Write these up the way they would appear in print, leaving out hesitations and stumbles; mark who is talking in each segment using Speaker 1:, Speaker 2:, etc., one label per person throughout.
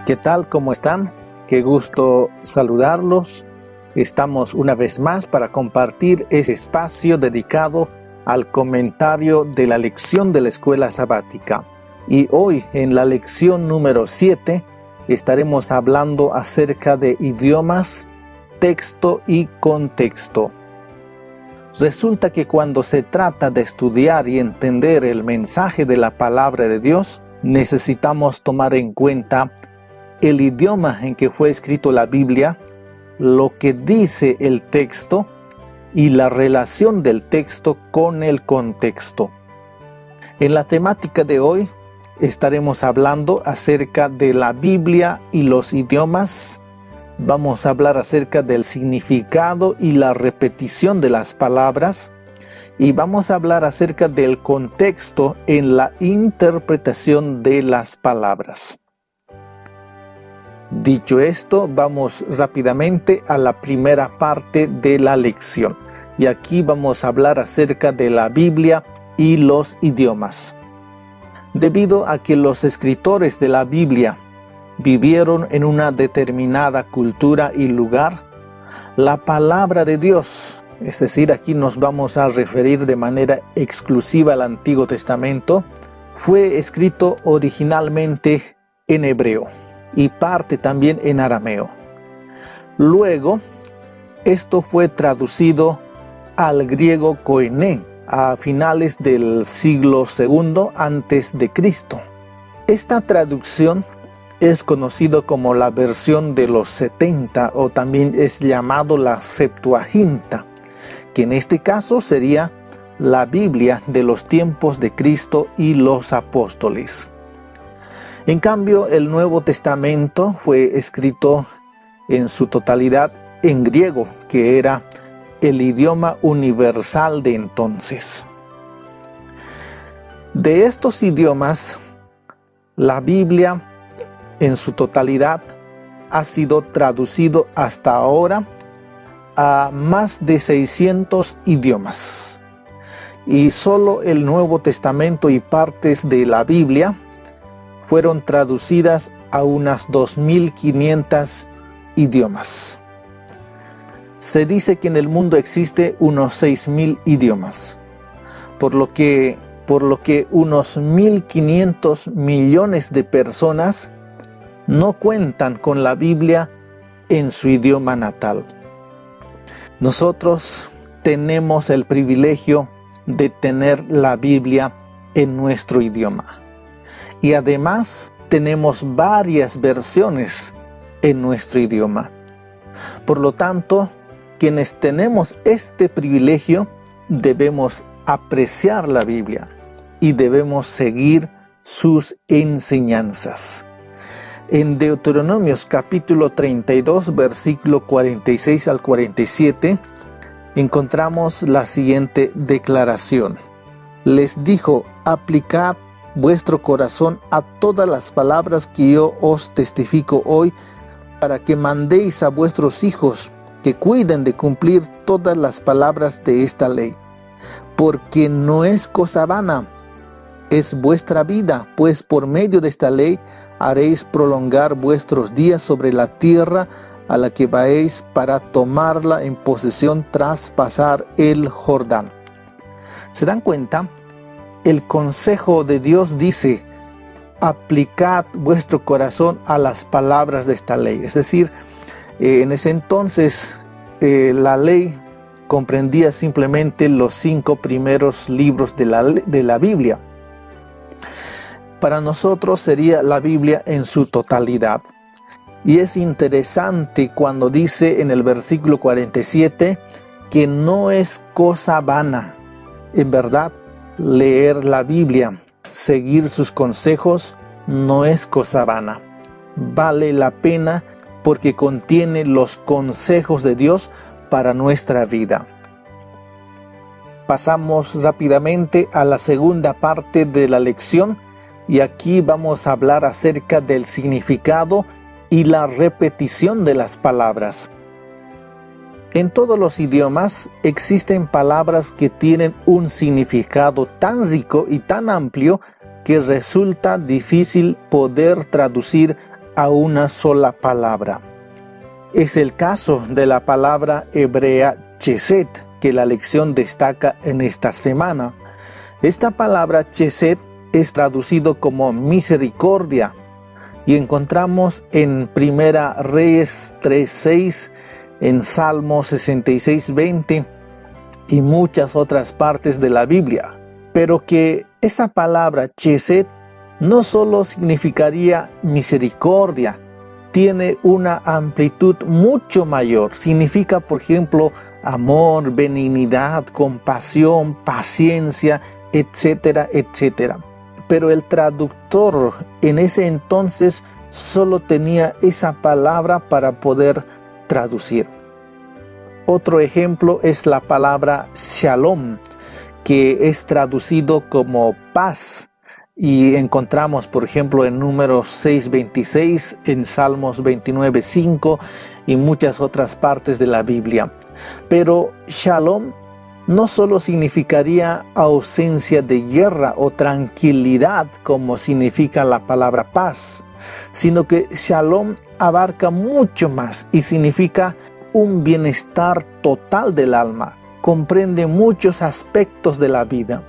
Speaker 1: ¿Qué tal? ¿Cómo están? Qué gusto saludarlos. Estamos una vez más para compartir este espacio dedicado al comentario de la lección de la escuela sabática. Y hoy, en la lección número 7, estaremos hablando acerca de idiomas, texto y contexto. Resulta que cuando se trata de estudiar y entender el mensaje de la palabra de Dios, necesitamos tomar en cuenta el idioma en que fue escrito la Biblia, lo que dice el texto y la relación del texto con el contexto. En la temática de hoy estaremos hablando acerca de la Biblia y los idiomas. Vamos a hablar acerca del significado y la repetición de las palabras. Y vamos a hablar acerca del contexto en la interpretación de las palabras. Dicho esto, vamos rápidamente a la primera parte de la lección. Y aquí vamos a hablar acerca de la Biblia y los idiomas. Debido a que los escritores de la Biblia vivieron en una determinada cultura y lugar, la palabra de Dios, es decir, aquí nos vamos a referir de manera exclusiva al Antiguo Testamento, fue escrito originalmente en hebreo y parte también en arameo. Luego, esto fue traducido al griego koiné a finales del siglo II antes de Cristo. Esta traducción es conocido como la versión de los 70 o también es llamado la Septuaginta, que en este caso sería la Biblia de los tiempos de Cristo y los apóstoles. En cambio, el Nuevo Testamento fue escrito en su totalidad en griego, que era el idioma universal de entonces. De estos idiomas, la Biblia en su totalidad ha sido traducido hasta ahora a más de 600 idiomas. Y solo el Nuevo Testamento y partes de la Biblia fueron traducidas a unas 2.500 idiomas. Se dice que en el mundo existe unos 6.000 idiomas, por lo que unos 1.500 millones de personas no cuentan con la Biblia en su idioma natal. Nosotros tenemos el privilegio de tener la Biblia en nuestro idioma. Y además tenemos varias versiones en nuestro idioma. Por lo tanto, quienes tenemos este privilegio debemos apreciar la Biblia y debemos seguir sus enseñanzas. En Deuteronomios capítulo 32, versículo 46 al 47, encontramos la siguiente declaración. Les dijo: aplicad vuestro corazón a todas las palabras que yo os testifico hoy, para que mandéis a vuestros hijos que cuiden de cumplir todas las palabras de esta ley. Porque no es cosa vana, es vuestra vida, pues por medio de esta ley haréis prolongar vuestros días sobre la tierra a la que vais para tomarla en posesión tras pasar el Jordán. ¿Se dan cuenta? El consejo de Dios dice: aplicad vuestro corazón a las palabras de esta ley. Es decir, en ese entonces la ley comprendía simplemente los 5 primeros libros de la Biblia. Para nosotros sería la Biblia en su totalidad. Y es interesante cuando dice en el versículo 47 que no es cosa vana. En verdad, leer la Biblia, seguir sus consejos, no es cosa vana. Vale la pena porque contiene los consejos de Dios para nuestra vida. Pasamos rápidamente a la segunda parte de la lección y aquí vamos a hablar acerca del significado y la repetición de las palabras. En todos los idiomas existen palabras que tienen un significado tan rico y tan amplio que resulta difícil poder traducir a una sola palabra. Es el caso de la palabra hebrea chesed, que la lección destaca en esta semana. Esta palabra chesed es traducido como misericordia y encontramos en Primera Reyes 3:6, en Salmo 66:20 y muchas otras partes de la Biblia. Pero que esa palabra chesed no solo significaría misericordia, tiene una amplitud mucho mayor. Significa, por ejemplo, amor, benignidad, compasión, paciencia, etcétera, etcétera. Pero el traductor en ese entonces solo tenía esa palabra para poder traducir. Otro ejemplo es la palabra shalom, que es traducido como paz. Y encontramos, por ejemplo, en Números 6:26, en Salmos 29:5 y muchas otras partes de la Biblia. Pero shalom no solo significaría ausencia de guerra o tranquilidad, como significa la palabra paz, sino que shalom abarca mucho más y significa un bienestar total del alma. Comprende muchos aspectos de la vida.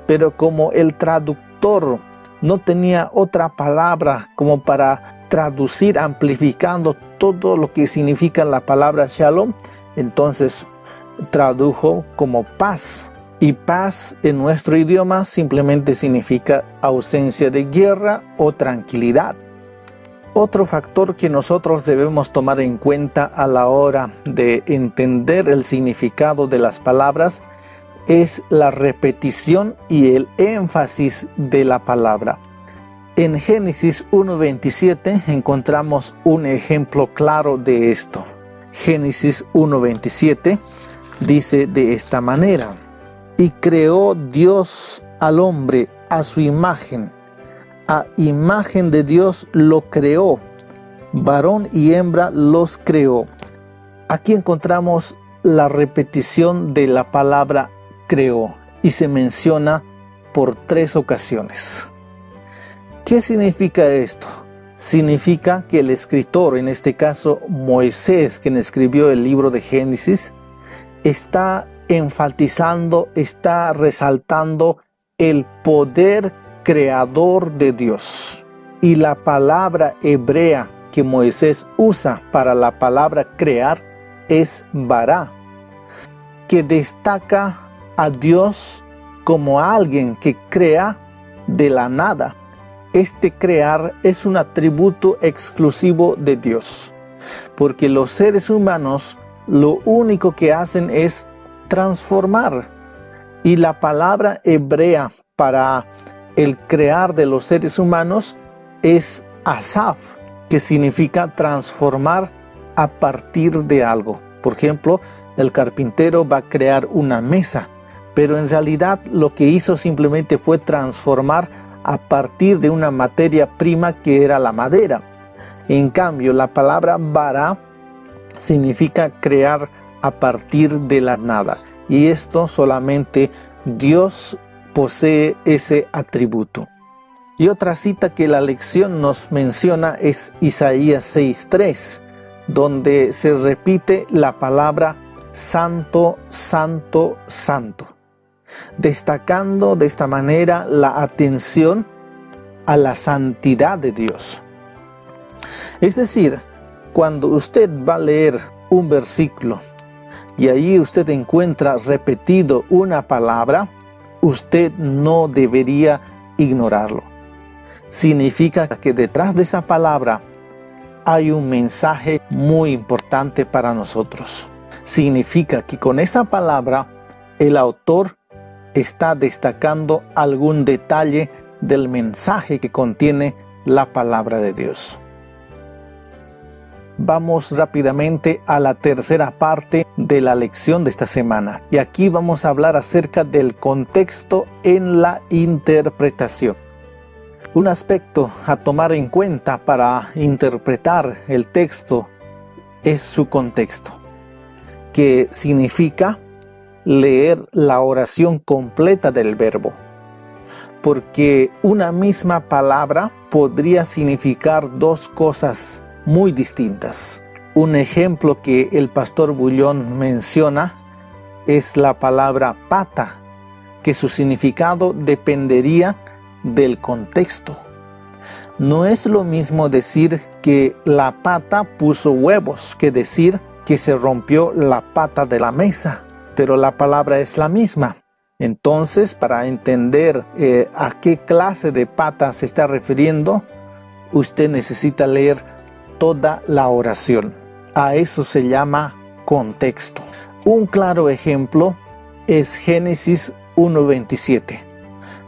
Speaker 1: Pero como el traductor no tenía otra palabra como para traducir amplificando todo lo que significa la palabra shalom, entonces tradujo como paz. Y paz en nuestro idioma simplemente significa ausencia de guerra o tranquilidad. Otro factor que nosotros debemos tomar en cuenta a la hora de entender el significado de las palabras es la repetición y el énfasis de la palabra. En Génesis 1:27 encontramos un ejemplo claro de esto. Génesis 1:27 dice de esta manera: y creó Dios al hombre a su imagen, a imagen de Dios lo creó, varón y hembra los creó. Aquí encontramos la repetición de la palabra creó y se menciona por 3 ocasiones. ¿Qué significa esto? Significa que el escritor, en este caso Moisés, quien escribió el libro de Génesis, está enfatizando, está resaltando el poder creador de Dios. Y la palabra hebrea que Moisés usa para la palabra crear es bará, que destaca a Dios como alguien que crea de la nada. Este crear es un atributo exclusivo de Dios, porque los seres humanos lo único que hacen es transformar. Y la palabra hebrea para el crear de los seres humanos es asaf, que significa transformar a partir de algo. Por ejemplo, el carpintero va a crear una mesa, pero en realidad lo que hizo simplemente fue transformar a partir de una materia prima que era la madera. En cambio, la palabra bará significa crear a partir de la nada. Y esto solamente Dios posee ese atributo. Y otra cita que la lección nos menciona es Isaías 6:3, donde se repite la palabra santo, santo, santo, destacando de esta manera la atención a la santidad de Dios. Es decir, cuando usted va a leer un versículo y ahí usted encuentra repetido una palabra, usted no debería ignorarlo. Significa que detrás de esa palabra hay un mensaje muy importante para nosotros. Significa que con esa palabra el autor está destacando algún detalle del mensaje que contiene la palabra de Dios. Vamos rápidamente a la tercera parte de la lección de esta semana. Y aquí vamos a hablar acerca del contexto en la interpretación. Un aspecto a tomar en cuenta para interpretar el texto es su contexto, que significa leer la oración completa del verbo. Porque una misma palabra podría significar dos cosas muy distintas. Un ejemplo que el pastor Bullón menciona es la palabra pata, que su significado dependería del contexto. No es lo mismo decir que la pata puso huevos que decir que se rompió la pata de la mesa, pero la palabra es la misma. Entonces, para entender a qué clase de pata se está refiriendo, usted necesita leer toda la oración. A eso se llama contexto. Un claro ejemplo es Génesis 1:27,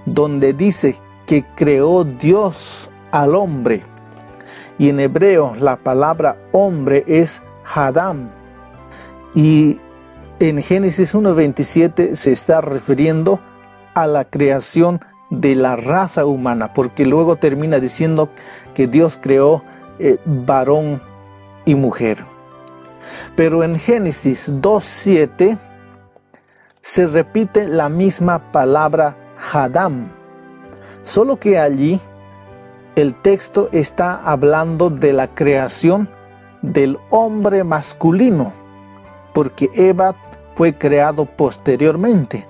Speaker 1: donde dice que creó Dios al hombre. Y en hebreo la palabra hombre es Adam. Y en Génesis 1:27 se está refiriendo a la creación de la raza humana, porque luego termina diciendo que Dios creó varón y mujer. Pero en Génesis 2:7 se repite la misma palabra Adam, solo que allí el texto está hablando de la creación del hombre masculino, porque Eva fue creado posteriormente.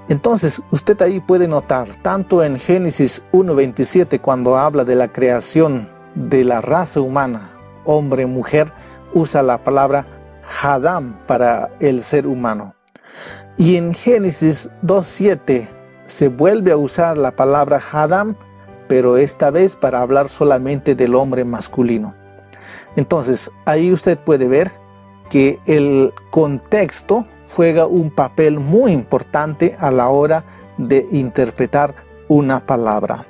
Speaker 1: Entonces, usted ahí puede notar, tanto en Génesis 1:27, cuando habla de la creación de la raza humana, hombre, mujer, usa la palabra Adam para el ser humano. Y en Génesis 2:7 se vuelve a usar la palabra Adam, pero esta vez para hablar solamente del hombre masculino. Entonces, ahí usted puede ver que el contexto juega un papel muy importante a la hora de interpretar una palabra.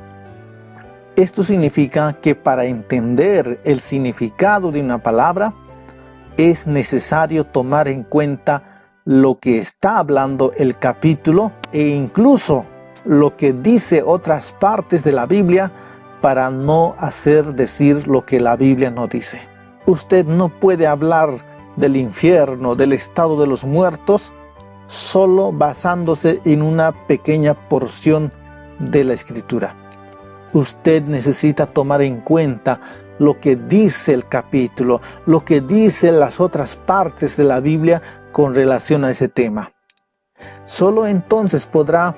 Speaker 1: Esto significa que para entender el significado de una palabra es necesario tomar en cuenta lo que está hablando el capítulo e incluso lo que dice otras partes de la Biblia para no hacer decir lo que la Biblia no dice. Usted no puede hablar del infierno, del estado de los muertos, solo basándose en una pequeña porción de la Escritura. Usted necesita tomar en cuenta lo que dice el capítulo, lo que dicen las otras partes de la Biblia con relación a ese tema. Solo entonces podrá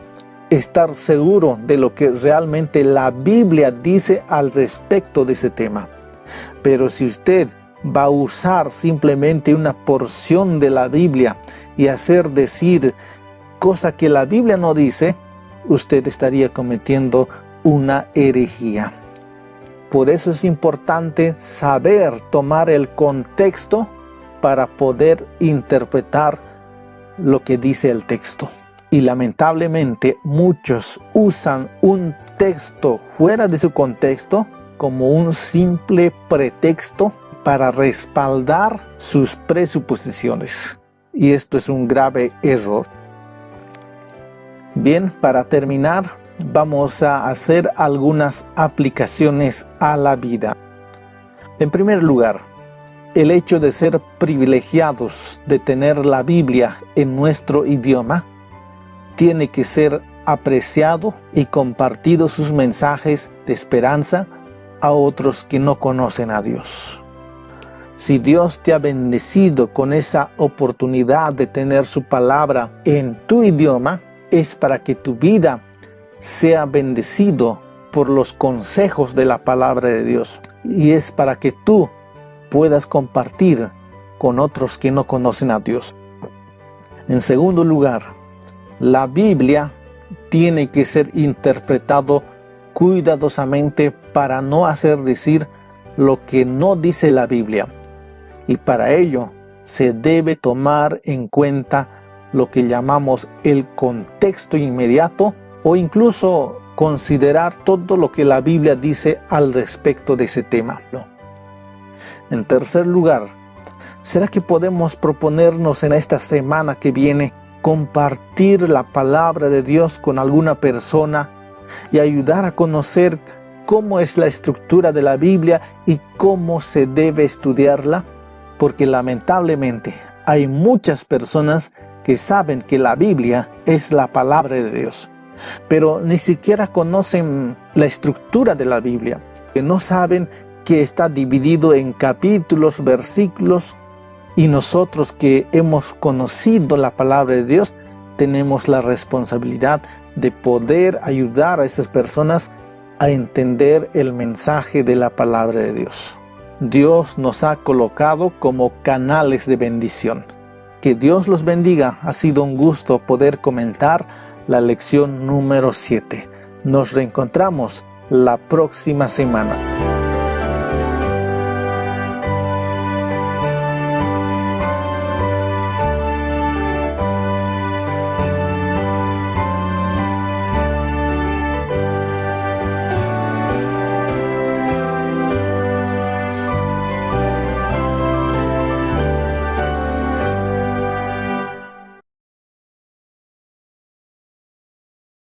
Speaker 1: estar seguro de lo que realmente la Biblia dice al respecto de ese tema. Pero si usted va a usar simplemente una porción de la Biblia y hacer decir cosa que la Biblia no dice, usted estaría cometiendo una herejía. Por eso es importante saber tomar el contexto para poder interpretar lo que dice el texto. Y lamentablemente muchos usan un texto fuera de su contexto como un simple pretexto para respaldar sus presuposiciones. Y esto es un grave error. Bien, para terminar, vamos a hacer algunas aplicaciones a la vida. En primer lugar, el hecho de ser privilegiados de tener la Biblia en nuestro idioma tiene que ser apreciado y compartido sus mensajes de esperanza a otros que no conocen a Dios. Si Dios te ha bendecido con esa oportunidad de tener su palabra en tu idioma, es para que tu vida sea bendecido por los consejos de la palabra de Dios. Y es para que tú puedas compartir con otros que no conocen a Dios. En segundo lugar, la Biblia tiene que ser interpretado cuidadosamente para no hacer decir lo que no dice la Biblia. Y para ello se debe tomar en cuenta lo que llamamos el contexto inmediato o incluso considerar todo lo que la Biblia dice al respecto de ese tema. En tercer lugar, ¿será que podemos proponernos en esta semana que viene compartir la palabra de Dios con alguna persona y ayudar a conocer cómo es la estructura de la Biblia y cómo se debe estudiarla? Porque lamentablemente hay muchas personas que saben que la Biblia es la palabra de Dios, pero ni siquiera conocen la estructura de la Biblia, que no saben que está dividido en capítulos, versículos, y nosotros que hemos conocido la palabra de Dios, tenemos la responsabilidad de poder ayudar a esas personas a entender el mensaje de la palabra de Dios. Dios nos ha colocado como canales de bendición. Que Dios los bendiga. Ha sido un gusto poder comentar la lección número 7. Nos reencontramos la próxima semana.